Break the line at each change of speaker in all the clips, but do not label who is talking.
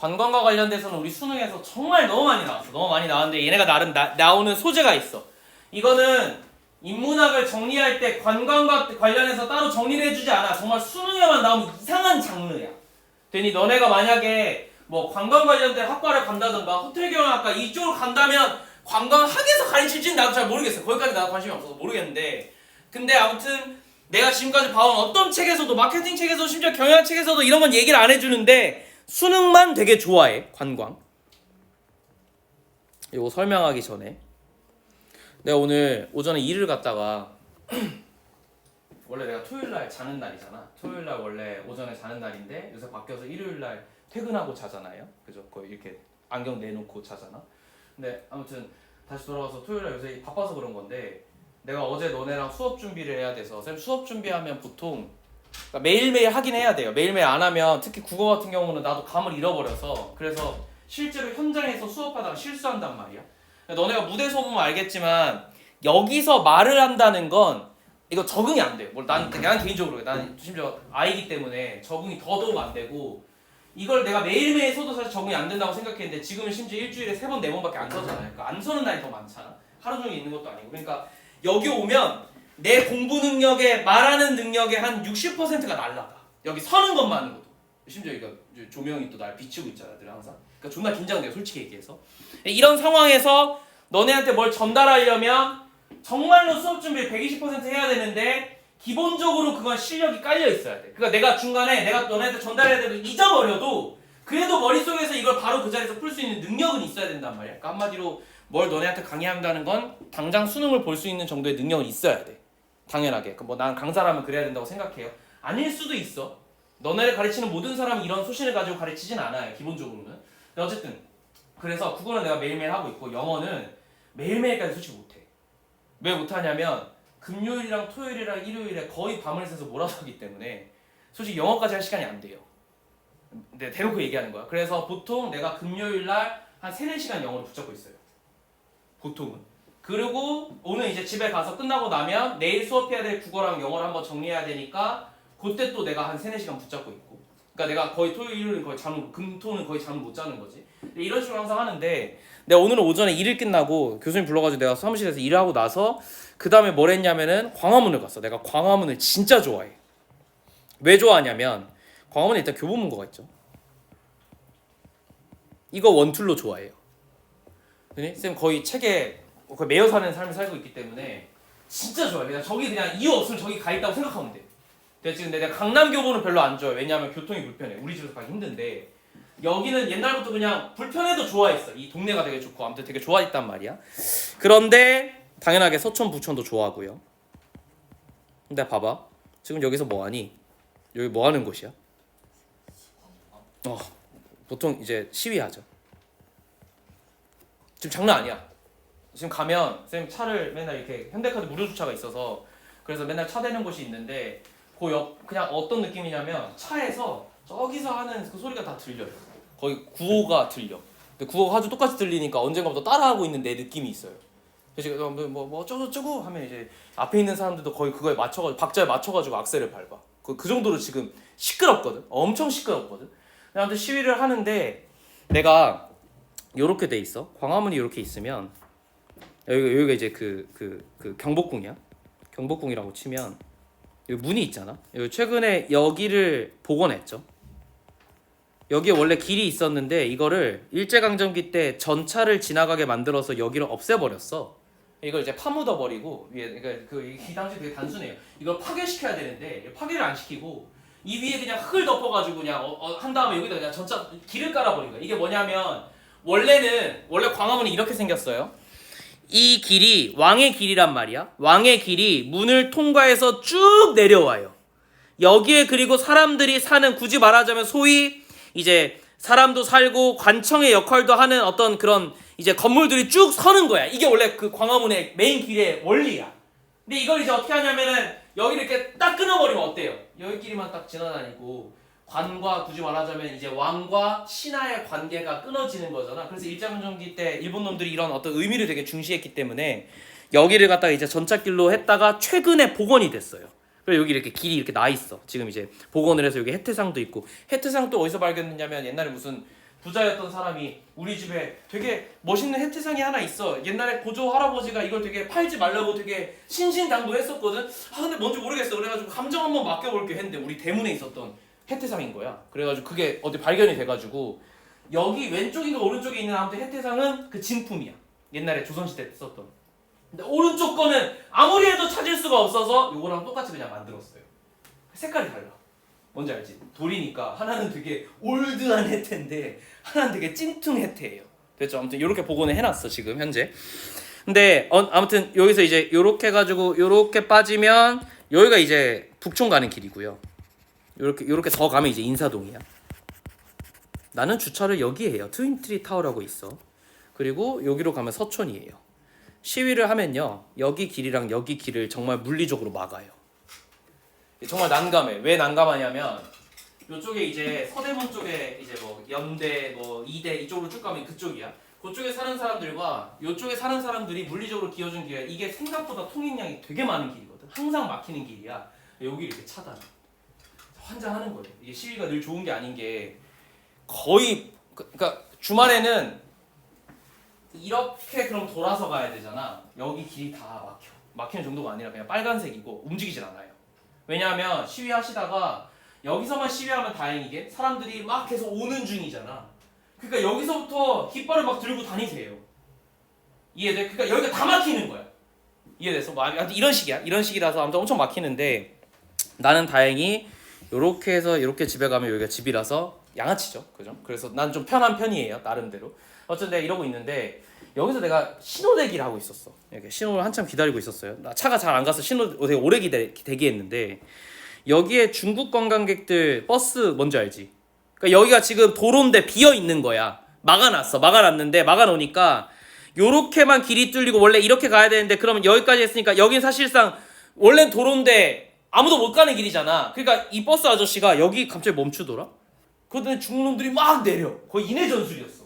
관광과 관련돼서는 우리 수능에서 정말 너무 많이 나왔어. 너무 많이 나왔는데 얘네가 나름 나오는 소재가 있어. 이거는 인문학을 정리할 때 관광과 관련해서 따로 정리를 해주지 않아. 정말 수능에만 나오면 이상한 장르야. 되니 너네가 만약에 뭐 관광 관련된 학과를 간다든가 호텔경영학과 이쪽으로 간다면 관광학에서 가르칠지는 나도 잘 모르겠어. 거기까지 나도 관심이 없어서 모르겠는데, 근데 아무튼 내가 지금까지 봐온 어떤 책에서도, 마케팅 책에서도, 심지어 경영학 책에서도 이런 건 얘기를 안 해주는데 수능만 되게 좋아해. 관광. 이거 설명하기 전에 내가 오늘 오전에 일을 갔다가 원래 내가 토요일날 자는 날이잖아. 토요일날 원래 오전에 자는 날인데 요새 바뀌어서 일요일날 퇴근하고 자잖아요. 그죠? 거의 이렇게 안경 내놓고 자잖아. 근데 아무튼 다시 돌아와서 토요일날 요새 바빠서 그런 건데, 내가 어제 너네랑 수업 준비를 해야 돼서, 쌤 수업 준비하면 보통 그러니까 매일매일 하긴 해야 돼요. 매일매일 안 하면, 특히 국어 같은 경우는 나도 감을 잃어버려서, 그래서 실제로 현장에서 수업하다가 실수한단 말이야. 너네가 무대에서 보면 알겠지만 여기서 말을 한다는 건 이거 적응이 안 돼요. 난 개인적으로, 난 심지어 아이기 때문에 적응이 더더욱 안 되고, 이걸 내가 매일매일 써도 사실 적응이 안 된다고 생각했는데 지금은 심지어 일주일에 3번, 4번밖에 안 서잖아요. 그러니까 안 서는 날이 더 많잖아. 하루 종일 있는 것도 아니고. 그러니까 여기 오면 내 공부 능력에, 말하는 능력의 한 60%가 날라가. 여기 서는 것만으로도. 심지어 이거 조명이 또 날 비추고 있잖아, 늘 항상. 그러니까 존나 긴장돼요, 솔직히 얘기해서. 이런 상황에서 너네한테 뭘 전달하려면 정말로 수업 준비를 120% 해야 되는데 기본적으로 그건 실력이 깔려 있어야 돼. 그러니까 내가 중간에 내가 너네한테 전달해야 되는 걸 잊어버려도 그래도 머릿속에서 이걸 바로 그 자리에서 풀 수 있는 능력은 있어야 된단 말이야. 그러니까 한마디로 뭘 너네한테 강의한다는 건 당장 수능을 볼 수 있는 정도의 능력은 있어야 돼. 당연하게. 뭐 난 강사라면 그래야 된다고 생각해요. 아닐 수도 있어. 너네를 가르치는 모든 사람이 이런 소신을 가지고 가르치진 않아요, 기본적으로는. 근데 어쨌든 그래서 국어는 내가 매일매일 하고 있고, 영어는 매일매일까지 솔직히 못해. 왜 못하냐면 금요일이랑 토요일이랑 일요일에 거의 밤을 새서 몰아서 하기 때문에 솔직히 영어까지 할 시간이 안 돼요. 근데 대놓고 얘기하는 거야. 그래서 보통 내가 금요일날 한 3-4시간 영어를 붙잡고 있어요. 보통은. 그리고 오늘 이제 집에 가서 끝나고 나면 내일 수업해야 될 국어랑 영어를 한번 정리해야 되니까 그때 또 내가 한 3-4시간 붙잡고 있고, 그러니까 내가 거의 토요일, 일요일은 거의 금토는 거의 잠을 못 자는 거지. 이런 식으로 항상 하는데, 내가 오늘은 오전에 일을 끝나고 교수님 불러가지고 내가 사무실에서 일을 하고 나서 그 다음에 뭘 했냐면은 광화문을 갔어. 내가 광화문을 진짜 좋아해. 왜 좋아하냐면 광화문에 일단 교보문고가 있죠. 이거 원툴로 좋아해요. 쌤 거의 책에 거의 매여 사는 삶을 살고 있기 때문에 진짜 좋아해. 그냥 저기 그냥 이유 없으면 저기 가 있다고 생각하면 돼. 근데 내가 강남교보는 별로 안 좋아해. 왜냐하면 교통이 불편해. 우리 집에서 가기 힘든데 여기는 옛날부터 그냥 불편해도 좋아했어. 이 동네가 되게 좋고 아무튼 되게 좋아했단 말이야. 그런데 당연하게 서천, 부천도 좋아하고요. 근데 봐봐. 지금 여기서 뭐하니? 여기 뭐하는 곳이야? 보통 이제 시위하죠. 지금 장난 아니야. 지금 가면 쌤 차를 맨날 이렇게 현대카드 무료 주차가 있어서 그래서 맨날 차 대는 곳이 있는데 그 옆 그냥 어떤 느낌이냐면 차에서 저기서 하는 그 소리가 다 들려요. 거의 구호가 들려. 근데 구호가 아주 똑같이 들리니까 언젠가부터 따라하고 있는 내 느낌이 있어요. 그래서 뭐 어쩌고 하면 이제 앞에 있는 사람들도 거의 그거에 맞춰가지고 박자에 맞춰가지고 악셀을 밟아. 그 정도로 지금 시끄럽거든. 엄청 시끄럽거든. 아무튼 시위를 하는데 내가 요렇게 돼 있어. 광화문이 요렇게 있으면 여기가 이제 그 경복궁이야. 경복궁이라고 치면 여기 문이 있잖아. 여기 최근에 여기를 복원했죠. 여기에 원래 길이 있었는데 이거를 일제강점기 때 전차를 지나가게 만들어서 여기를 없애버렸어. 이걸 이제 파묻어버리고 위에 그러니까 이 당시 되게 단순해요. 이걸 파괴시켜야 되는데 파괴를 안 시키고 이 위에 그냥 흙을 덮어가지고 그냥 한 다음에 여기다 그냥 전차 길을 깔아버린 거야. 이게 뭐냐면 원래 광화문이 이렇게 생겼어요. 이 길이 왕의 길이란 말이야. 왕의 길이 문을 통과해서 쭉 내려와요. 여기에 그리고 사람들이 사는, 굳이 말하자면 소위 이제 사람도 살고 관청의 역할도 하는 어떤 그런 이제 건물들이 쭉 서는 거야. 이게 원래 그 광화문의 메인 길의 원리야. 근데 이걸 이제 어떻게 하냐면은 여기를 이렇게 딱 끊어버리면 어때요? 여기끼리만 딱 지나다니고 관과, 굳이 말하자면 이제 왕과 신하의 관계가 끊어지는 거잖아. 그래서 일제강점기 때 일본 놈들이 이런 어떤 의미를 되게 중시했기 때문에 여기를 갖다가 이제 전찻길로 했다가 최근에 복원이 됐어요. 그리고 여기 이렇게 길이 이렇게 나 있어. 지금 이제 복원을 해서 여기 해태상도 있고, 해태상 또 어디서 발견했냐면 옛날에 무슨 부자였던 사람이 우리 집에 되게 멋있는 혜태상이 하나 있어. 옛날에 고조 할아버지가 이걸 되게 팔지 말라고 되게 신신당부했었거든. 근데 뭔지 모르겠어. 그래가지고 감정 한번 맡겨볼게 했는데 우리 대문에 있었던 혜태상인 거야. 그래가지고 그게 어디 발견이 돼가지고 여기 왼쪽인가 오른쪽에 있는 아무튼 혜태상은 그 진품이야. 옛날에 조선시대 때 썼던. 근데 오른쪽 거는 아무리 해도 찾을 수가 없어서 요거랑 똑같이 그냥 만들었어요. 색깔이 달라. 뭔지 알지? 돌이니까 하나는 되게 올드한 혜태인데 하나는 되게 찐퉁 혜태예요. 됐죠? 아무튼 이렇게 복원을 해놨어 지금 현재. 근데 아무튼 여기서 이제 요렇게 해가지고 요렇게 빠지면 여기가 이제 북촌 가는 길이고요. 요렇게 더 가면 이제 인사동이야. 나는 주차를 여기에 해요. 트윈트리 타워라고 있어. 그리고 여기로 가면 서촌이에요. 시위를 하면요 여기 길이랑 여기 길을 정말 물리적으로 막아요. 정말 난감해. 왜 난감하냐면 이쪽에 이제 서대문 쪽에 이제 뭐 연대 뭐 이대 이쪽으로 쭉 가면 그쪽이야. 그쪽에 사는 사람들과 이쪽에 사는 사람들이 물리적으로 기어준 길이야. 이게 생각보다 통행량이 되게 많은 길이거든. 항상 막히는 길이야. 여기 이렇게 차단해. 환장하는 거예요. 이게 시위가 늘 좋은 게 아닌 게 거의 그러니까 주말에는 이렇게 그럼 돌아서 가야 되잖아. 여기 길이 다 막혀. 막히는 정도가 아니라 그냥 빨간색이고 움직이질 않아요. 왜냐하면 시위하시다가 여기서만 시위하면 다행이게 사람들이 막 계속 오는 중이잖아. 그러니까 여기서부터 깃발을 막 들고 다니세요. 이해돼? 그러니까 여기가 다 막히는 거야. 이해됐어? 뭐 이런 식이야. 이런 식이라서 아무튼 엄청 막히는데 나는 다행히 요렇게 해서 이렇게 집에 가면 여기가 집이라서 양아치죠. 그죠? 그래서 난 좀 편한 편이에요. 나름대로. 어쨌든 내가 이러고 있는데 여기서 내가 신호 대기를 하고 있었어. 이렇게 신호를 한참 기다리고 있었어요. 나 차가 잘 안 가서 신호 되게 오래 대기했는데 여기에 중국 관광객들 버스 뭔지 알지? 그러니까 여기가 지금 도로인데 비어 있는 거야. 막아놨는데 막아놓으니까 요렇게만 길이 뚫리고 원래 이렇게 가야 되는데 그러면 여기까지 했으니까 여긴 사실상 원래는 도로인데 아무도 못 가는 길이잖아. 그러니까 이 버스 아저씨가 여기 갑자기 멈추더라. 그러더니 중국 놈들이 막 내려. 거의 인해 전술이었어.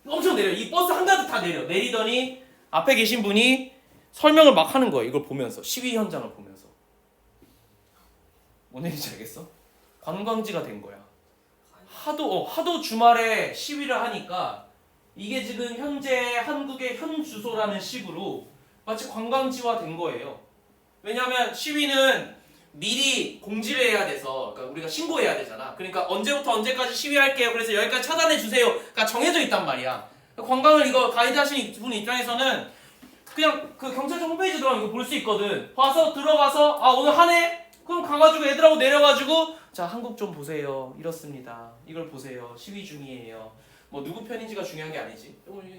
엄청 내려. 이 버스 한가득 다 내리더니 앞에 계신 분이 설명을 막 하는 거예요. 이걸 보면서 시위 현장을 보면서 뭔 얘기인지 알겠어? 관광지가 된 거야. 하도 주말에 시위를 하니까 이게 지금 현재 한국의 현 주소라는 식으로 마치 관광지화 된 거예요. 왜냐하면 시위는 미리 공지를 해야 돼서 그러니까 우리가 신고해야 되잖아. 그러니까 언제부터 언제까지 시위할게요. 그래서 여기까지 차단해 주세요가 정해져 있단 말이야. 관광을 이거 가이드 하시는 분 입장에서는 그냥 그 경찰청 홈페이지 들어가면 이거 볼 수 있거든. 봐서 들어가서 오늘 하네? 그럼 가가지고 애들하고 내려가지고 자 한국 좀 보세요. 이렇습니다. 이걸 보세요. 시위 중이에요. 뭐 누구 편인지가 중요한 게 아니지.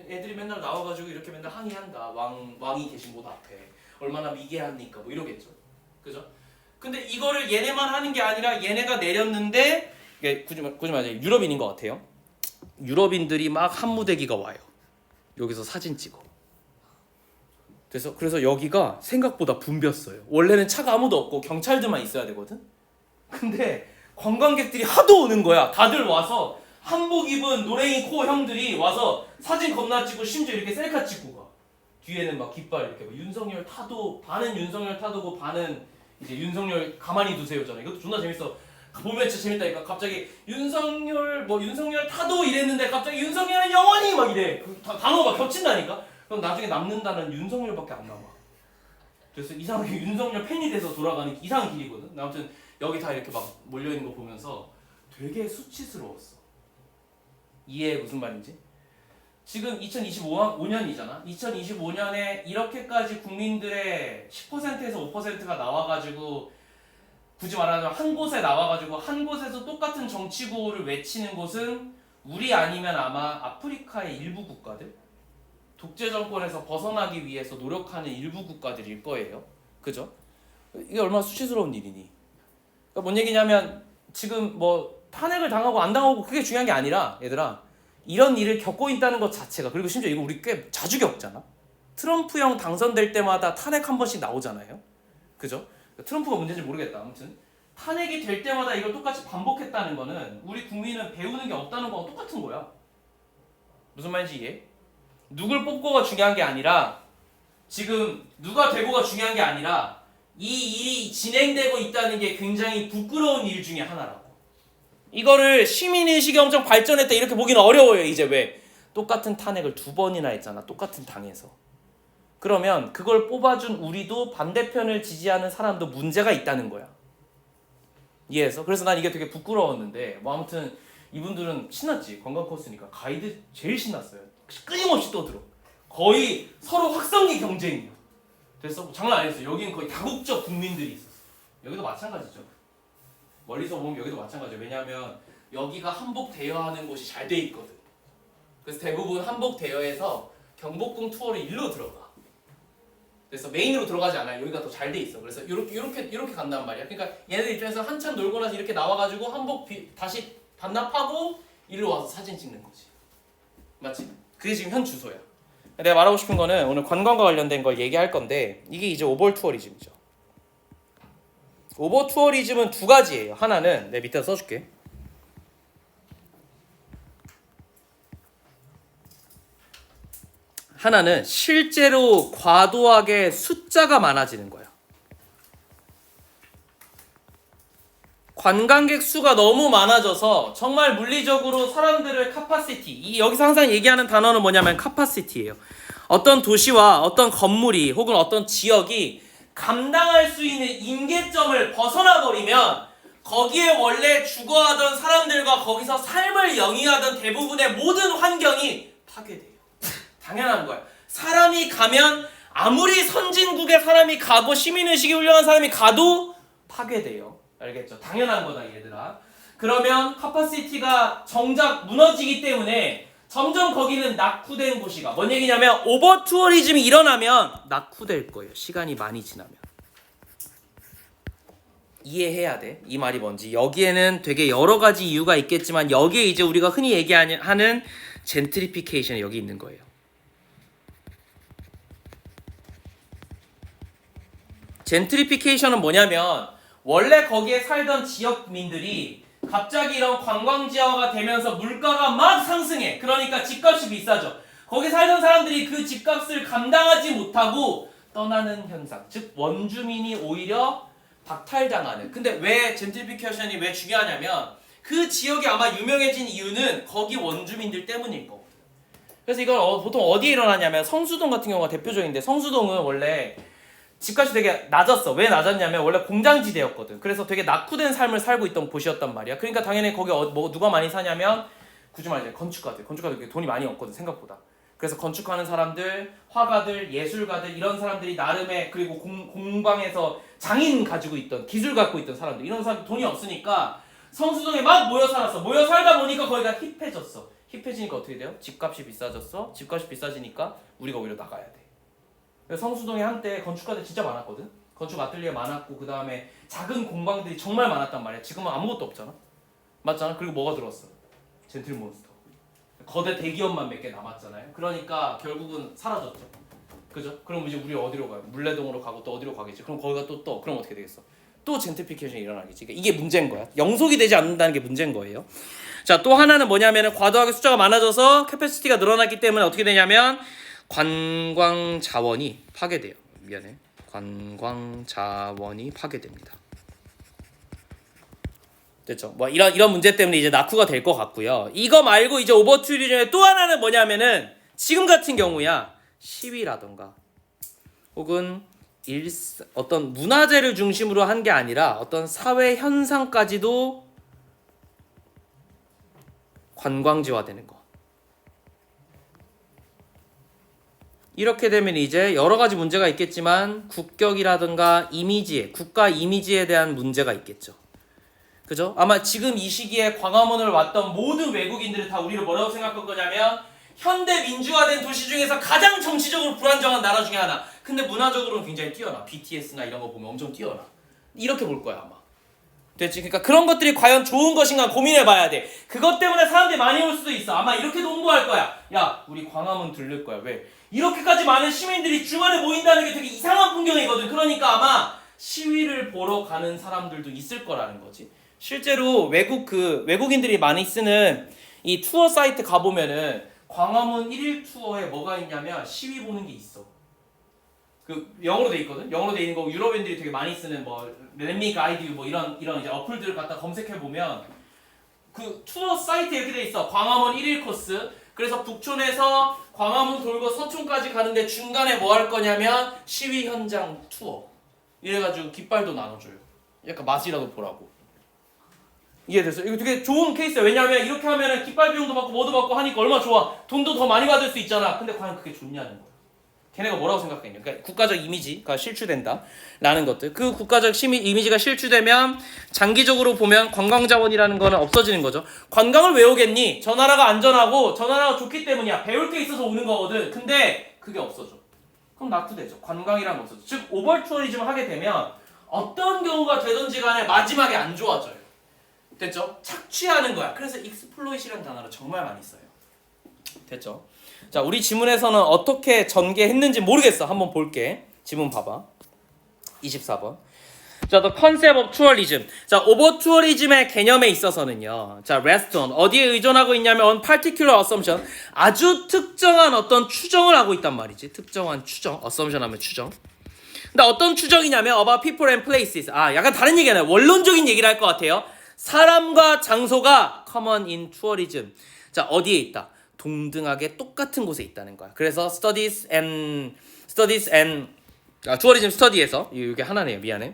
애들이 맨날 나와가지고 이렇게 맨날 항의한다. 왕이 계신 곳 앞에 얼마나 미개합니까? 뭐 이러겠죠. 그죠? 근데 이거를 얘네만 하는 게 아니라 얘네가 내렸는데 굳이 말하자면 유럽인인 것 같아요. 유럽인들이 막 한무대기가 와요. 여기서 사진 찍어. 그래서 여기가 생각보다 붐볐어요. 원래는 차가 아무도 없고 경찰들만 있어야 되거든. 근데 관광객들이 하도 오는 거야. 다들 와서 한복 입은 노랭이 코 형들이 와서 사진 겁나 찍고 심지어 이렇게 셀카 찍고 가. 뒤에는 막 깃발 이렇게 막 윤석열 타도 반은 윤석열 타도고 반은 이제 윤석열 가만히 두세요잖아. 이것도 존나 재밌어. 보면 진짜 재밌다니까. 갑자기 윤석열 타도 이랬는데 갑자기 윤석열은 영원히 막 이래. 단어가 막 겹친다니까. 그럼 나중에 남는다는 윤석열밖에 안 남아. 그래서 이상하게 윤석열 팬이 돼서 돌아가는 이상한 길이거든. 아무튼 여기 다 이렇게 막 몰려 있는 거 보면서 되게 수치스러웠어. 이해 무슨 말인지? 지금 2025년이잖아. 2025년에 이렇게까지 국민들의 10%에서 5%가 나와가지고 굳이 말하자면 한 곳에 나와가지고 한 곳에서 똑같은 정치 구호를 외치는 곳은 우리 아니면 아마 아프리카의 일부 국가들, 독재 정권에서 벗어나기 위해서 노력하는 일부 국가들일 거예요. 그죠? 이게 얼마나 수치스러운 일이니? 그러니까 뭔 얘기냐면 지금 뭐 탄핵을 당하고 안 당하고 그게 중요한 게 아니라 얘들아 이런 일을 겪고 있다는 것 자체가 그리고 심지어 이거 우리 꽤 자주 겪잖아. 트럼프 형 당선될 때마다 탄핵 한 번씩 나오잖아요. 그죠? 트럼프가 문제인지 모르겠다. 아무튼 탄핵이 될 때마다 이걸 똑같이 반복했다는 거는 우리 국민은 배우는 게 없다는 거랑 똑같은 거야. 무슨 말인지 이해? 누굴 뽑고가 중요한 게 아니라 지금 누가 되고가 중요한 게 아니라 이 일이 진행되고 있다는 게 굉장히 부끄러운 일 중에 하나라고. 이거를 시민의식이 엄청 발전했다 이렇게 보기는 어려워요. 이제 왜? 똑같은 탄핵을 2번이나 했잖아. 똑같은 당에서. 그러면 그걸 뽑아준 우리도 반대편을 지지하는 사람도 문제가 있다는 거야. 이해해서? 그래서 난 이게 되게 부끄러웠는데 뭐 아무튼 이분들은 신났지. 관광 코스니까 가이드 제일 신났어요. 끊임없이 떠들어. 거의 서로 확성기 경쟁이야. 됐어? 장난 아니었어. 여기는 거의 다국적 국민들이 있었어. 여기도 마찬가지죠. 멀리서 보면 여기도 마찬가지예요. 왜냐하면 여기가 한복 대여하는 곳이 잘 돼 있거든. 그래서 대부분 한복 대여에서 경복궁 투어를 일로 들어가. 그래서 메인으로 들어가지 않아요. 여기가 더 잘 돼 있어. 그래서 이렇게 간단 말이야. 그러니까 얘네들 입장에서 한참 놀고 나서 이렇게 나와가지고 한복 다시 반납하고 일로 와서 사진 찍는 거지. 맞지? 그게 지금 현 주소야. 내가 말하고 싶은 거는 오늘 관광과 관련된 걸 얘기할 건데 이게 이제 오버 투어리즘이죠. 오버 투어리즘은 두 가지예요. 하나는 내 밑에다 써줄게. 하나는 실제로 과도하게 숫자가 많아지는 거예요. 관광객 수가 너무 많아져서 정말 물리적으로 사람들의 카파시티, 여기서 항상 얘기하는 단어는 뭐냐면 카파시티예요. 어떤 도시와 어떤 건물이 혹은 어떤 지역이 감당할 수 있는 임계점을 벗어나 버리면 거기에 원래 주거하던 사람들과 거기서 삶을 영위하던 대부분의 모든 환경이 파괴돼요. 당연한 거야. 사람이 가면 아무리 선진국의 사람이 가고 시민의식이 훌륭한 사람이 가도 파괴돼요. 알겠죠? 당연한 거다 얘들아. 그러면 카파시티가 정작 무너지기 때문에 점점 거기는 낙후된 곳이가 뭔 얘기냐면 오버 투어리즘이 일어나면 낙후될 거예요. 시간이 많이 지나면. 이해해야 돼. 이 말이 뭔지. 여기에는 되게 여러 가지 이유가 있겠지만 여기에 이제 우리가 흔히 얘기하는 젠트리피케이션이 여기 있는 거예요. 젠트리피케이션은 뭐냐면 원래 거기에 살던 지역민들이 갑자기 이런 관광지화가 되면서 물가가 막 상승해. 그러니까 집값이 비싸죠. 거기 살던 사람들이 그 집값을 감당하지 못하고 떠나는 현상. 즉 원주민이 오히려 박탈당하는. 근데 왜 젠트리피케이션이 왜 중요하냐면 그 지역이 아마 유명해진 이유는 거기 원주민들 때문일 거거든. 그래서 이걸 보통 어디에 일어나냐면 성수동 같은 경우가 대표적인데 성수동은 원래 집값이 되게 낮았어. 왜 낮았냐면 원래 공장지대였거든. 그래서 되게 낙후된 삶을 살고 있던 곳이었단 말이야. 그러니까 당연히 거기 뭐 누가 많이 사냐면 굳이 말하자면 건축가들 돈이 많이 없거든 생각보다. 그래서 건축하는 사람들, 화가들, 예술가들 이런 사람들이 나름의 그리고 공방에서 장인 가지고 있던 기술 갖고 있던 사람들 이런 사람 돈이 없으니까 성수동에 막 모여 살았어. 모여 살다 보니까 거기가 힙해졌어. 힙해지니까 어떻게 돼요? 집값이 비싸졌어. 집값이 비싸지니까 우리가 오히려 나가야 돼. 성수동에 한때 건축가들 진짜 많았거든. 건축 아틀리에 많았고 그 다음에 작은 공방들이 정말 많았단 말이야. 지금은 아무것도 없잖아. 맞잖아. 그리고 뭐가 들어왔어? 젠틀몬스터. 거대 대기업만 몇 개 남았잖아요. 그러니까 결국은 사라졌죠. 그죠? 그럼 이제 우리 어디로 가요? 물레동으로 가고 또 어디로 가겠지? 그럼 거기가 또 그럼 어떻게 되겠어? 또 젠트리피케이션이 일어나겠지. 그러니까 이게 문제인 거야. 영속이 되지 않는다는 게 문제인 거예요. 자, 또 하나는 뭐냐면은 과도하게 숫자가 많아져서 캐패시티가 늘어났기 때문에 어떻게 되냐면 관광 자원이 파괴돼요. 관광 자원이 파괴됩니다. 됐죠? 뭐 이런 문제 때문에 이제 낙후가 될 것 같고요. 이거 말고 이제 오버 투어리즘의 또 하나는 뭐냐면은 지금 같은 경우야 시위라던가 혹은 어떤 문화재를 중심으로 한 게 아니라 어떤 사회 현상까지도 관광지화되는 거. 이렇게 되면 이제 여러 가지 문제가 있겠지만 국격이라든가 국가 이미지에 대한 문제가 있겠죠. 그죠? 아마 지금 이 시기에 광화문을 왔던 모든 외국인들은 다 우리를 뭐라고 생각할 거냐면 현대 민주화된 도시 중에서 가장 정치적으로 불안정한 나라 중에 하나. 근데 문화적으로는 굉장히 뛰어나. BTS나 이런 거 보면 엄청 뛰어나. 이렇게 볼 거야 아마. 됐지? 그러니까 그런 것들이 과연 좋은 것인가 고민해봐야 돼. 그것 때문에 사람들이 많이 올 수도 있어. 아마 이렇게도 홍보할 거야. 야, 우리 광화문 들를 거야. 왜? 이렇게까지 많은 시민들이 주말에 모인다는 게 되게 이상한 풍경이거든. 그러니까 아마 시위를 보러 가는 사람들도 있을 거라는 거지. 실제로 외국인들이 많이 쓰는 이 투어 사이트 가보면은 광화문 1일 투어에 뭐가 있냐면 시위 보는 게 있어. 그 영어로 돼 있거든. 영어로 돼 있는 거 유럽인들이 되게 많이 쓰는 뭐 렛미 가이드 뭐 이런 이제 어플들을 갖다 검색해 보면 그 투어 사이트 이렇게 돼 있어. 광화문 1일 코스. 그래서 북촌에서 광화문 돌고 서촌까지 가는데 중간에 뭐 할 거냐면 시위 현장 투어. 이래가지고 깃발도 나눠줘요. 약간 맛이라도 보라고. 이해됐어요? 이거 되게 좋은 케이스야. 왜냐하면 이렇게 하면은 깃발 비용도 받고 뭐도 받고 하니까 얼마나 좋아. 돈도 더 많이 받을 수 있잖아. 근데 과연 그게 좋냐는 거야. 걔네가 뭐라고 생각했냐. 그러니까 국가적 이미지가 실추된다 라는 것들. 그 국가적 이미지가 실추되면 장기적으로 보면 관광자원이라는 거는 없어지는 거죠. 관광을 왜 오겠니? 저 나라가 안전하고 저 나라가 좋기 때문이야. 배울 게 있어서 오는 거거든. 근데 그게 없어져. 그럼 낙후되죠. 관광이란 거 없어져. 즉 오버 투어리즘을 하게 되면 어떤 경우가 되든지 간에 마지막에 안 좋아져요. 됐죠? 착취하는 거야. 그래서 익스플로잇이라는 단어를 정말 많이 써요. 됐죠? 자, 우리 지문에서는 어떻게 전개했는지 모르겠어. 한번 볼게. 지문 봐봐. 24번. 자, the concept of tourism. 자, 오버 투어리즘의 개념에 있어서는요. 자, restaurant 어디에 의존하고 있냐면 on particular assumption. 아주 특정한 어떤 추정을 하고 있단 말이지. 특정한 추정. assumption 하면 추정. 근데 어떤 추정이냐면 about people and places. 아, 약간 다른 얘기하네. 원론적인 얘기를 할 것 같아요. 사람과 장소가 common in tourism. 자, 어디에 있다? 동등하게 똑같은 곳에 있다는 거야. 그래서 studies and tourism study에서 이게 하나네요. 미안해.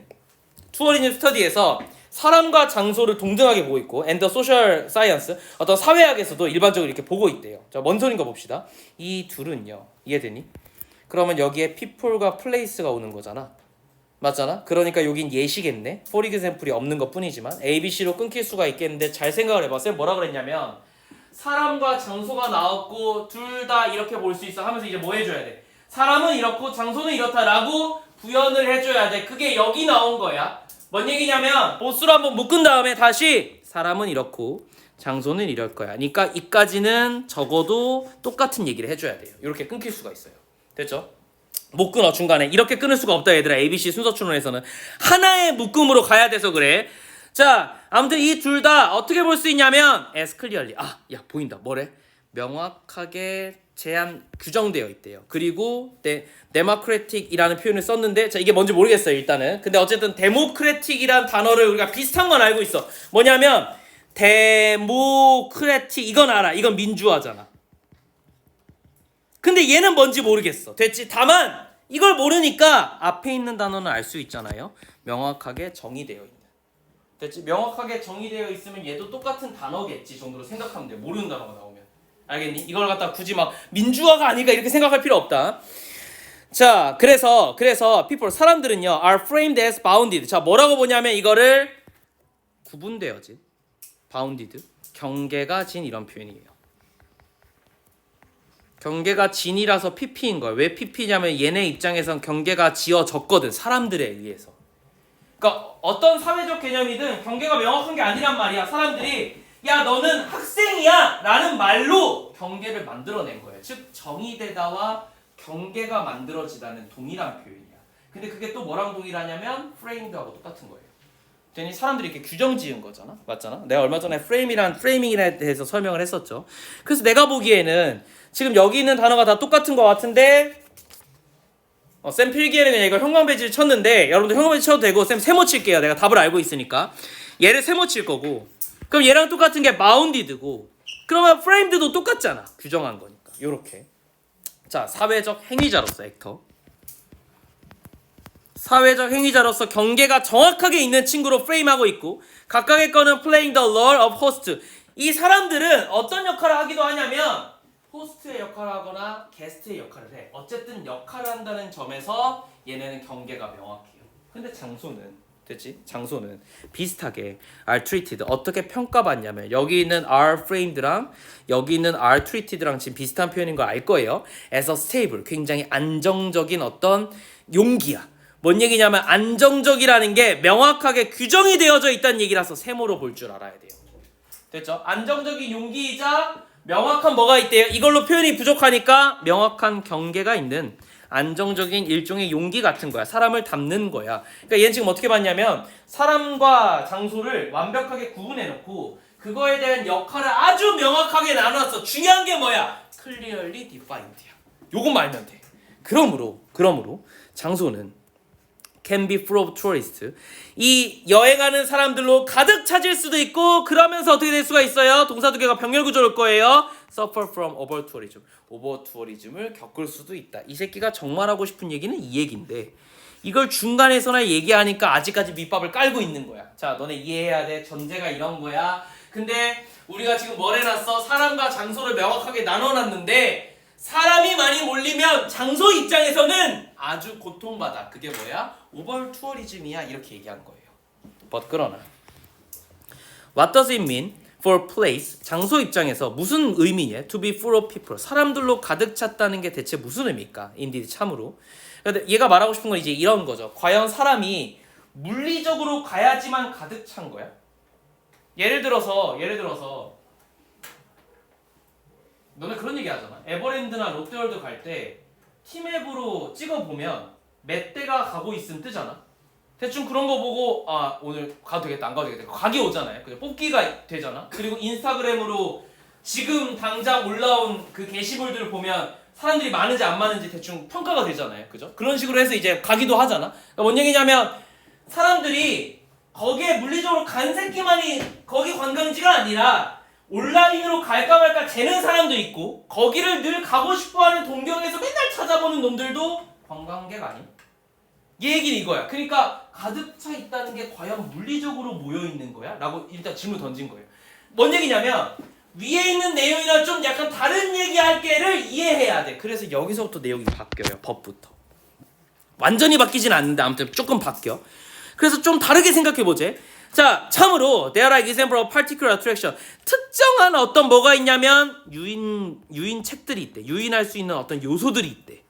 tourism study에서 사람과 장소를 동등하게 보고 있고 and the social science 어떤 사회학에서도 일반적으로 이렇게 보고 있대요. 자, 뭔 소린가 봅시다. 이 둘은요. 이해되니? 그러면 여기에 people과 place가 오는 거잖아. 맞잖아? 그러니까 여긴 예시겠네. for example이 없는 것 뿐이지만 A, B, C로 끊길 수가 있겠는데 잘 생각을 해봐. 쌤 뭐라 그랬냐면 사람과 장소가 나왔고 둘 다 이렇게 볼 수 있어 하면서 이제 뭐 해줘야 돼? 사람은 이렇고 장소는 이렇다라고 구현을 해줘야 돼. 그게 여기 나온 거야. 뭔 얘기냐면 보스로 한번 묶은 다음에 다시 사람은 이렇고 장소는 이럴 거야. 그러니까 이까지는 적어도 똑같은 얘기를 해줘야 돼요. 이렇게 끊길 수가 있어요. 됐죠? 못 끊어 중간에. 이렇게 끊을 수가 없다 얘들아. ABC 순서 추론에서는 하나의 묶음으로 가야 돼서 그래. 자, 아무튼 이 둘 다 어떻게 볼 수 있냐면 as clearly. 아, 야 보인다. 뭐래? 명확하게 제한 규정되어 있대요. 그리고 democratic이라는 표현을 썼는데 자, 이게 뭔지 모르겠어요. 일단은. 근데 어쨌든 democratic이란 단어를 우리가 비슷한 건 알고 있어. 뭐냐면 democratic 이건 알아. 이건 민주화잖아. 근데 얘는 뭔지 모르겠어. 됐지? 다만 이걸 모르니까 앞에 있는 단어는 알 수 있잖아요. 명확하게 정의되어 있는. 됐지? 명확하게 정의되어 있으면 얘도 똑같은 단어겠지 정도로 생각하면 돼. 모르는 단어가 나오면. 알겠니? 이걸 갖다 굳이 막 민주화가 아닐까 이렇게 생각할 필요 없다. 자, 그래서 people 사람들은요 are framed as bounded. 자, 뭐라고 보냐면 이거를 구분되어진 bounded 경계가 진 이런 표현이에요. 경계가 진이라서 PP인 거야. 왜 PP냐면 얘네 입장에선 경계가 지어졌거든. 사람들에 의해서. 그러니까 어떤 사회적 개념이든 경계가 명확한 게 아니란 말이야. 사람들이 야 너는 학생이야 라는 말로 경계를 만들어낸 거예요. 즉 정의되다와 경계가 만들어지다는 동일한 표현이야. 근데 그게 또 뭐랑 동일하냐면 프레임드하고 똑같은 거예요. 괜히 사람들이 이렇게 규정 지은 거잖아. 맞잖아. 내가 얼마 전에 프레이밍에 대해서 설명을 했었죠. 그래서 내가 보기에는 지금 여기 있는 단어가 다 똑같은 것 같은데 쌤 필기에는 그냥 이거 형광배지를 쳤는데 여러분들 형광배지 쳐도 되고 쌤 세모 칠게요. 내가 답을 알고 있으니까 얘를 세모 칠 거고 그럼 얘랑 똑같은 게 bounded고 그러면 fraked도 똑같잖아. 규정한 거니까 요렇게. 자, 사회적 행위자로서 액터 사회적 행위자로서 경계가 정확하게 있는 친구로 프레임하고 있고 각각의 거는 playing the role of host. 이 사람들은 어떤 역할을 하기도 하냐면 호스트의 역할을 하거나 게스트의 역할을 해. 어쨌든 역할을 한다는 점에서 얘네는 경계가 명확해요. 근데 장소는 됐지? 장소는 비슷하게 are treated 어떻게 평가받냐면 여기 있는 are framed랑 여기 있는 are treated랑 지금 비슷한 표현인 거 알 거예요. as a stable 굉장히 안정적인 어떤 용기야. 뭔 얘기냐면 안정적이라는 게 명확하게 규정이 되어져 있다는 얘기라서 세모로 볼 줄 알아야 돼요. 됐죠? 안정적인 용기이자 명확한 뭐가 있대요? 이걸로 표현이 부족하니까 명확한 경계가 있는 안정적인 일종의 용기 같은 거야. 사람을 담는 거야. 그러니까 얘는 지금 어떻게 봤냐면 사람과 장소를 완벽하게 구분해놓고 그거에 대한 역할을 아주 명확하게 나눴어. 중요한 게 뭐야? Clearly defined야. 요것만 알면 돼. 그러므로 장소는 can be full of tourists. 이 여행하는 사람들로 가득 차질 수도 있고 그러면서 어떻게 될 수가 있어요? 동사 두 개가 병렬 구조로 올 거예요. suffer from over tourism. 오버 투어리즘을 겪을 수도 있다. 이 새끼가 정말 하고 싶은 얘기는 이 얘기인데 이걸 중간에서나 얘기하니까 아직까지 밑밥을 깔고 있는 거야. 자, 너네 이해해야 돼. 전제가 이런 거야. 근데 우리가 지금 뭘 해놨어? 사람과 장소를 명확하게 나눠놨는데 사람이 많이 몰리면 장소 입장에서는 아주 고통받아. 그게 뭐야? 오버 투어리즘이야. 이렇게 얘기한 거예요. But 그러나 What does it mean for place? 장소 입장에서 무슨 의미냐? To be full of people. 사람들로 가득 찼다는 게 대체 무슨 의미일까? Indeed, 참으로. 근데 얘가 말하고 싶은 건 이제 이런 거죠. 과연 사람이 물리적으로 가야지만 가득 찬 거야? 예를 들어서 너네 그런 얘기 하잖아. 에버랜드나 롯데월드 갈 때 티맵으로 찍어보면 몇 대가 가고 있으면 뜨잖아. 대충 그런 거 보고 아 오늘 가도 되겠다 안 가도 되겠다 각이 오잖아요. 그죠? 뽑기가 되잖아. 그리고 인스타그램으로 지금 당장 올라온 그 게시물들을 보면 사람들이 많은지 안 많은지 대충 평가가 되잖아요. 그죠? 그런 식으로 해서 이제 가기도 하잖아. 그러니까 뭔 얘기냐면 사람들이 거기에 물리적으로 간 새끼만이 거기 관광지가 아니라 온라인으로 갈까 말까 재는 사람도 있고 거기를 늘 가고 싶어하는 동경에서 맨날 찾아보는 놈들도 관광객 아님? 이 얘기는 이거야. 그러니까 가득 차 있다는 게 과연 물리적으로 모여 있는 거야? 라고 일단 질문 던진 거예요. 뭔 얘기냐면 위에 있는 내용이랑 좀 약간 다른 얘기할 게를 이해해야 돼. 그래서 여기서부터 내용이 바뀌어요. 법부터. 완전히 바뀌진 않는데 아무튼 조금 바뀌어. 그래서 좀 다르게 생각해보재. 자, 참으로 there are example of particular attraction. 특정한 어떤 뭐가 있냐면 유인 책들이 있대. 유인할 수 있는 어떤 요소들이 있대.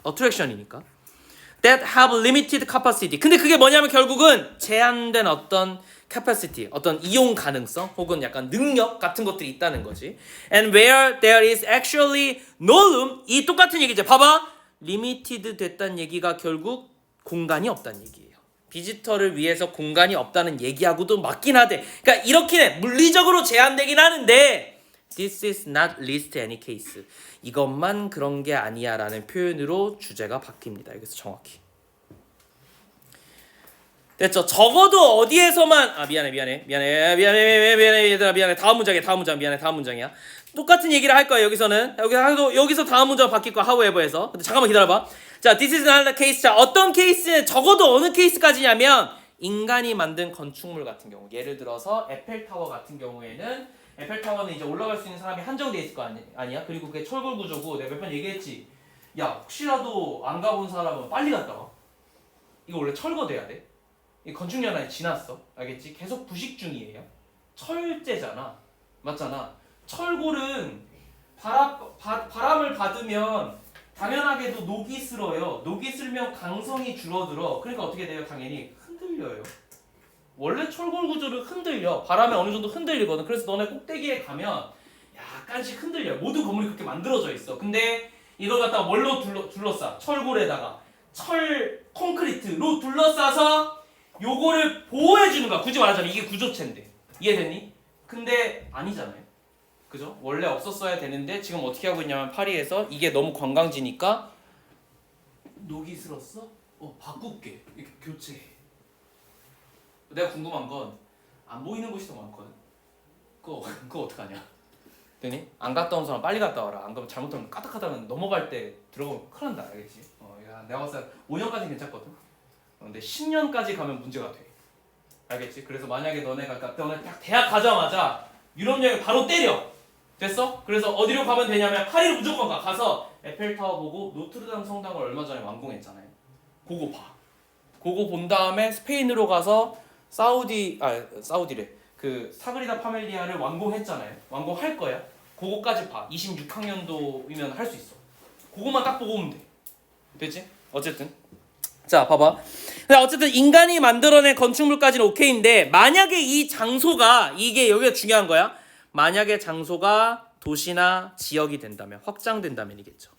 attraction이니까. that have limited capacity. 근데 그게 뭐냐면 결국은 제한된 어떤 capacity, 어떤 이용 가능성 혹은 약간 능력 같은 것들이 있다는 거지. And where there is actually no room. 이 똑같은 얘기죠. 봐봐. limited 됐다는 얘기가 결국 공간이 없다는 얘기예요. 비지터를 위해서 공간이 없다는 얘기하고도 맞긴 하대. 그러니까 이렇긴 해. 물리적으로 제한되긴 하는데 This is not list any case. 이것만 그런 게 아니야 라는 표현으로 주제가 바뀝니다. 여기서 정확히. 됐죠? 적어도 어디에서만 미안해 얘들아 미안해. 다음 문장이야. 똑같은 얘기를 할 거야. 여기서는 여기서 다음 문장 바뀔 거야. however에서. 근데 잠깐만 기다려봐. 자, this is not the case. 자, 어떤 케이스에 적어도 어느 케이스까지냐면 인간이 만든 건축물 같은 경우. 예를 들어서 에펠타워 같은 경우에는 에펠타워는 이제 올라갈 수 있는 사람이 한정돼 있을 거 아니야? 그리고 그게 철골 구조고 내가 몇 번 얘기했지. 야, 혹시라도 안 가본 사람은 빨리 갔다 와. 이거 원래 철거돼야 돼. 이 건축 연한이 지났어. 알겠지? 계속 부식 중이에요. 철제잖아. 맞잖아. 철골은 바람을 받으면 당연하게도 녹이 슬어요. 녹이 슬면 강성이 줄어들어. 그러니까 어떻게 돼요? 당연히 흔들려요. 원래 철골 구조를 흔들려. 바람에 어느 정도 흔들리거든. 그래서 너네 꼭대기에 가면 약간씩 흔들려. 모든 건물이 그렇게 만들어져 있어. 근데 이걸 갖다가 뭘로 둘러싸? 철골에다가 콘크리트로 둘러싸서 요거를 보호해주는 거야. 굳이 말하자면 이게 구조체인데. 이해됐니? 근데 아니잖아요. 그죠? 원래 없었어야 되는데 지금 어떻게 하고 있냐면 파리에서 이게 너무 관광지니까 녹이 슬었어? 바꿀게. 이렇게 교체해. 내가 궁금한 건 안 보이는 곳이 더 많거든. 그거 어떡하냐? 되니? 안 갔다 온 사람 빨리 갔다 와라. 안 가면 잘못하면 까딱하다면 넘어갈 때 들어가면 큰일 난다. 알겠지? 야, 내가 봤을 때 5년까지는 괜찮거든. 근데 10년까지 가면 문제가 돼. 알겠지? 그래서 만약에 너네 딱 대학 가자마자 유럽 여행 바로 때려. 됐어? 그래서 어디로 가면 되냐면 파리로 무조건 가서 에펠타워 보고 노트르담 성당을 얼마 전에 완공했잖아요. 그거 봐. 그거 본 다음에 스페인으로 가서 사우디래. 그 사그리다 파밀리아를 완공했잖아요. 완공할 거야. 그거까지 봐. 26학년도이면 할 수 있어. 그거만 딱 보고 오면 돼. 됐지? 어쨌든. 자, 봐봐. 어쨌든 인간이 만들어낸 건축물까지는 오케이인데 만약에 이 장소가 이게 여기가 중요한 거야. 만약에 장소가 도시나 지역이 된다면 확장된다면이겠죠.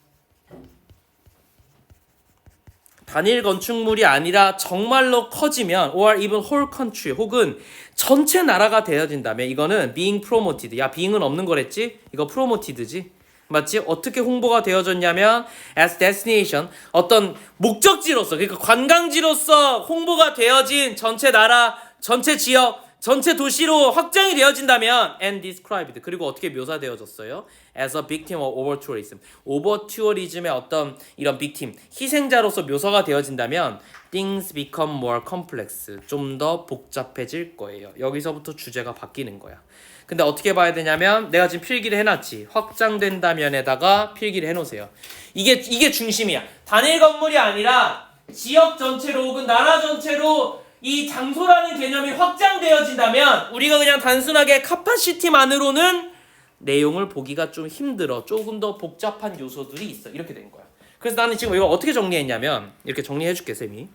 단일 건축물이 아니라 정말로 커지면 or even whole country 혹은 전체 나라가 되어진다면 이거는 being promoted. 야, being은 없는 거랬지? 이거 promoted지? 맞지? 어떻게 홍보가 되어졌냐면 as destination, 어떤 목적지로서, 그러니까 관광지로서 홍보가 되어진 전체 나라, 전체 지역, 전체 도시로 확장이 되어진다면 and described, 그리고 어떻게 묘사되어졌어요? as a victim of over tourism, 오버 투어리즘의 어떤 이런 victim, 희생자로서 묘사가 되어진다면 things become more complex, 좀 더 복잡해질 거예요. 여기서부터 주제가 바뀌는 거야. 근데 어떻게 봐야 되냐면 내가 지금 필기를 해놨지. 확장된다면에다가 필기를 해놓으세요. 이게 중심이야. 단일 건물이 아니라 지역 전체로 혹은 나라 전체로 이 장소라는 개념이 확장되어진다면 우리가 그냥 단순하게 카파시티만으로는 내용을 보기가 좀 힘들어. 조금 더 복잡한 요소들이 있어. 이렇게 된 거야. 그래서 나는 지금 이거 어떻게 정리했냐면 이렇게 정리해줄게, 쌤이.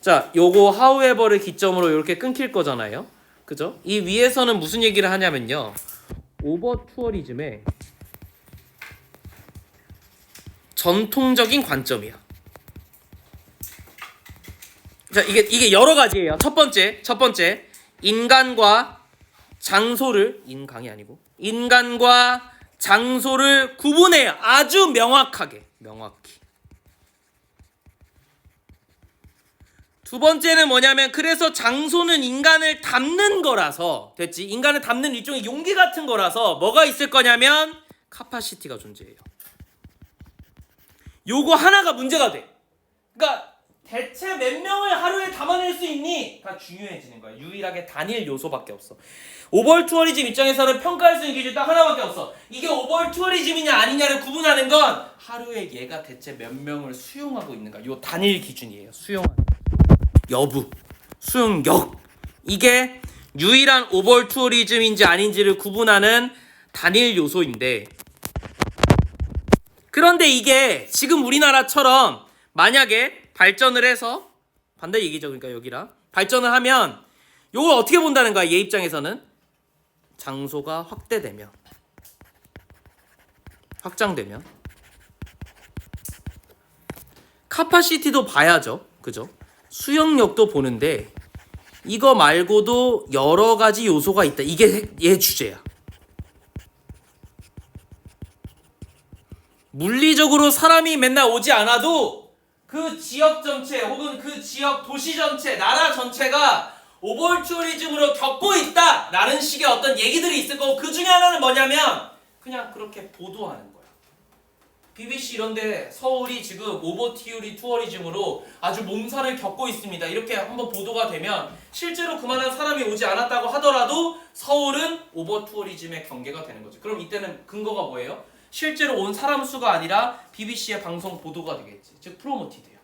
자, 요거 however를 기점으로 이렇게 끊길 거잖아요. 그죠? 이 위에서는 무슨 얘기를 하냐면요. 오버 투어리즘의 전통적인 관점이야. 자, 이게 여러 가지예요. 첫 번째, 인간과 장소를, 인간과 장소를 구분해요. 아주 명확히. 두 번째는 뭐냐면, 그래서 장소는 인간을 담는 거라서, 됐지? 인간을 담는 일종의 용기 같은 거라서 뭐가 있을 거냐면 카파시티가 존재해요. 요거 하나가 문제가 돼. 그러니까 대체 몇 명을 하루에 담아낼 수 있니? 다 중요해지는 거야. 유일하게 단일 요소밖에 없어. 오버 투어리즘 입장에서는 평가할 수 있는 기준이 딱 하나밖에 없어. 이게 오버 투어리즘이냐 아니냐를 구분하는 건 하루에 얘가 대체 몇 명을 수용하고 있는가. 요 단일 기준이에요. 수용하는 여부, 수용력. 이게 유일한 오버 투어리즘인지 아닌지를 구분하는 단일 요소인데, 그런데 이게 지금 우리나라처럼 만약에 발전을 해서, 반대 얘기죠. 그러니까 여기랑 발전을 하면 이걸 어떻게 본다는 거야. 얘 입장에서는 장소가 확장되면 카파시티도 봐야죠. 그죠? 수용력도 보는데 이거 말고도 여러 가지 요소가 있다. 이게 얘 주제야. 물리적으로 사람이 맨날 오지 않아도 그 지역 전체 혹은 그 지역 도시 전체, 나라 전체가 오버 투어리즘으로 겪고 있다라는 식의 어떤 얘기들이 있을 거고, 그 중에 하나는 뭐냐면 그냥 그렇게 보도하는 거야. BBC 이런데 서울이 지금 오버 투어리즘으로 아주 몸살을 겪고 있습니다. 이렇게 한번 보도가 되면 실제로 그만한 사람이 오지 않았다고 하더라도 서울은 오버 투어리즘의 경계가 되는 거죠. 그럼 이때는 근거가 뭐예요? 실제로 온 사람 수가 아니라 BBC의 방송 보도가 되겠지. 즉 프로모티드예요.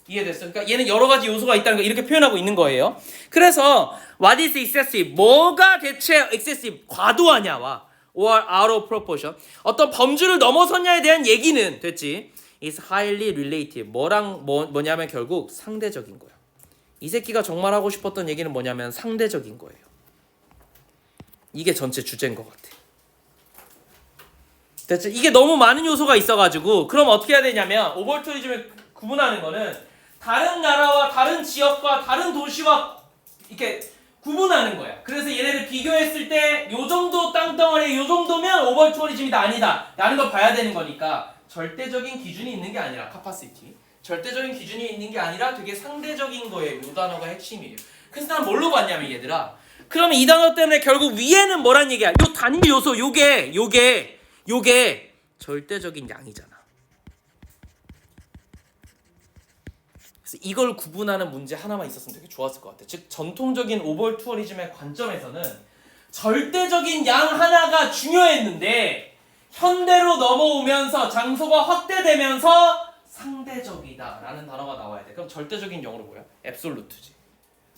이해됐어? 그러니까 얘는 여러 가지 요소가 있다는 거 이렇게 표현하고 있는 거예요. 그래서 what is excessive? 뭐가 대체 excessive? 과도하냐와 or out of proportion, 어떤 범주를 넘어섰냐에 대한 얘기는 됐지. is highly relative. 뭐냐면 결국 상대적인 거야. 이 새끼가 정말 하고 싶었던 얘기는 뭐냐면 상대적인 거예요. 이게 전체 주제인 것 같아. 됐죠? 이게 너무 많은 요소가 있어가지고, 그럼 어떻게 해야 되냐면 오버 투어리즘을 구분하는 거는 다른 나라와 다른 지역과 다른 도시와 이렇게 구분하는 거야. 그래서 얘네를 비교했을 때 요 정도 땅덩어리, 요 정도면 오버 투어리즘이다 아니다 라는 걸 봐야 되는 거니까, 절대적인 기준이 있는 게 아니라 카파시티, 절대적인 기준이 있는 게 아니라 되게 상대적인 거예요. 요 단어가 핵심이에요. 그래서 난 뭘로 봤냐면 얘들아, 그러면 이 단어 때문에 결국 위에는 뭐란 얘기야? 요 단일 요소, 요게 절대적인 양이잖아. 그래서 이걸 구분하는 문제 하나만 있었으면 되게 좋았을 것 같아. 즉 전통적인 오버 투어리즘의 관점에서는 절대적인 양 하나가 중요했는데 현대로 넘어오면서 장소가 확대되면서 상대적이다라는 단어가 나와야 돼. 그럼 절대적인 영어로 뭐야? 앱솔루트지.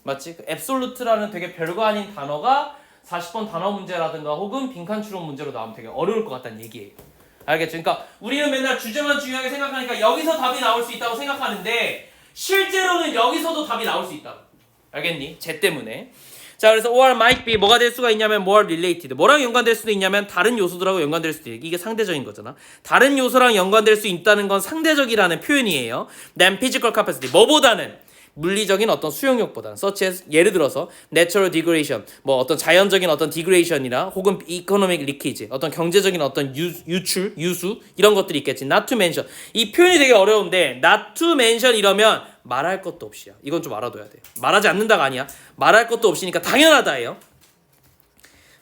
맞지? 앱솔루트라는 되게 별거 아닌 단어가 40번 단어 문제라든가 혹은 빈칸 추론 문제로 나오면 되게 어려울 것 같다는 얘기예요. 알겠죠? 그러니까 우리는 맨날 주제만 중요하게 생각하니까 여기서 답이 나올 수 있다고 생각하는데 실제로는 여기서도 답이 나올 수 있다고. 알겠니? 쟤 때문에. 자, 그래서 or might be 뭐가 될 수가 있냐면 more related. 뭐랑 연관될 수도 있냐면 다른 요소들하고 연관될 수도 있고, 이게 상대적인 거잖아. 다른 요소랑 연관될 수 있다는 건 상대적이라는 표현이에요. Then physical capacity. 뭐보다는 물리적인 어떤 수용력보다는 such as 예를 들어서 natural degradation 뭐 어떤 자연적인 어떤 degradation이나 혹은 economic leakage 어떤 경제적인 어떤 유출 유수 이런 것들이 있겠지. not to mention 이 표현이 되게 어려운데 not to mention 이러면 말할 것도 없이야. 이건 좀 알아둬야 돼. 말하지 않는다가 아니야. 말할 것도 없이니까 당연하다예요.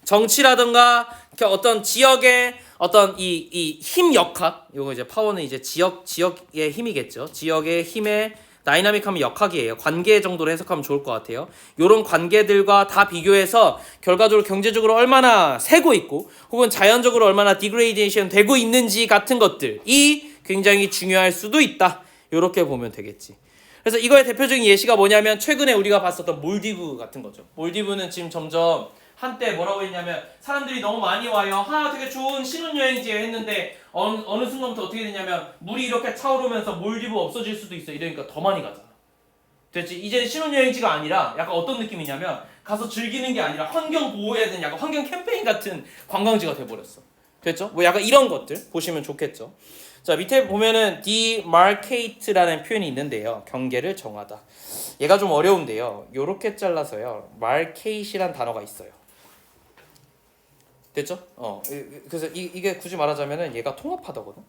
정치라든가 어떤 지역의 어떤 이 힘 역학 요거 이제 파워는 이제 지역의 힘이겠죠. 지역의 힘의 다이나믹하면 역학이에요. 관계 정도로 해석하면 좋을 것 같아요. 요런 관계들과 다 비교해서 결과적으로 경제적으로 얼마나 새고 있고 혹은 자연적으로 얼마나 디그레이데이션 되고 있는지 같은 것들이 굉장히 중요할 수도 있다. 요렇게 보면 되겠지. 그래서 이거의 대표적인 예시가 뭐냐면 최근에 우리가 봤었던 몰디브 같은 거죠. 몰디브는 지금 점점 한때 뭐라고 했냐면 사람들이 너무 많이 와요. 되게 좋은 신혼여행지에 했는데 어느 순간부터 어떻게 되냐면 물이 이렇게 차오르면서 몰디브 없어질 수도 있어. 이러니까 더 많이 가잖아. 됐지? 이제 신혼여행지가 아니라 약간 어떤 느낌이냐면 가서 즐기는 게 아니라 환경 보호해야 되는 약간 환경 캠페인 같은 관광지가 돼버렸어. 됐죠? 뭐 약간 이런 것들 보시면 좋겠죠. 자 밑에 보면은 demarcate라는 표현이 있는데요. 경계를 정하다. 얘가 좀 어려운데요. 요렇게 잘라서요. marcate이란 단어가 있어요. 됐죠? 그래서 이게 굳이 말하자면은 얘가 통합하다거든.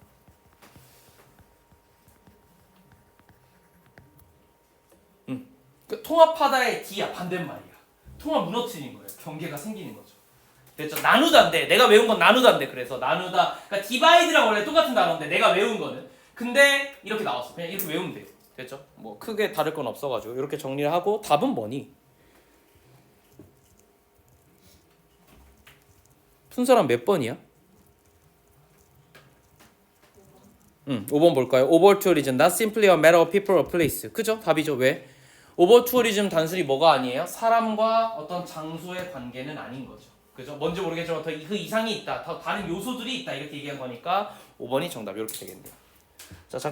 그 통합하다의 D야 반대말이야. 통합 무너뜨리는 거예요. 경계가 생기는 거죠. 됐죠? 나누다인데 내가 외운 건 나누다인데 그래서 나누다 그러니까 디바이드랑 원래 똑같은 단어인데 내가 외운 거는 근데 이렇게 나왔어. 그냥 이렇게 외우면 돼요. 됐죠? 뭐 크게 다를 건 없어가지고 이렇게 정리를 하고 답은 뭐니? 순서란 몇 번이야? 5번 볼까요? Over tourism, not simply a matter of people or place. 그죠? 답이죠. 왜? Over tourism 단순히 뭐가 아니에요? 사람과 어떤 장소의 관계는 아닌 거죠. 그죠? 뭔지 모르겠지만 그 이상이 있다. 더 다른 요소들이 있다. 이렇게 얘기한 거니까 5번이 정답. 이렇게 되겠네요. 자, 잠깐.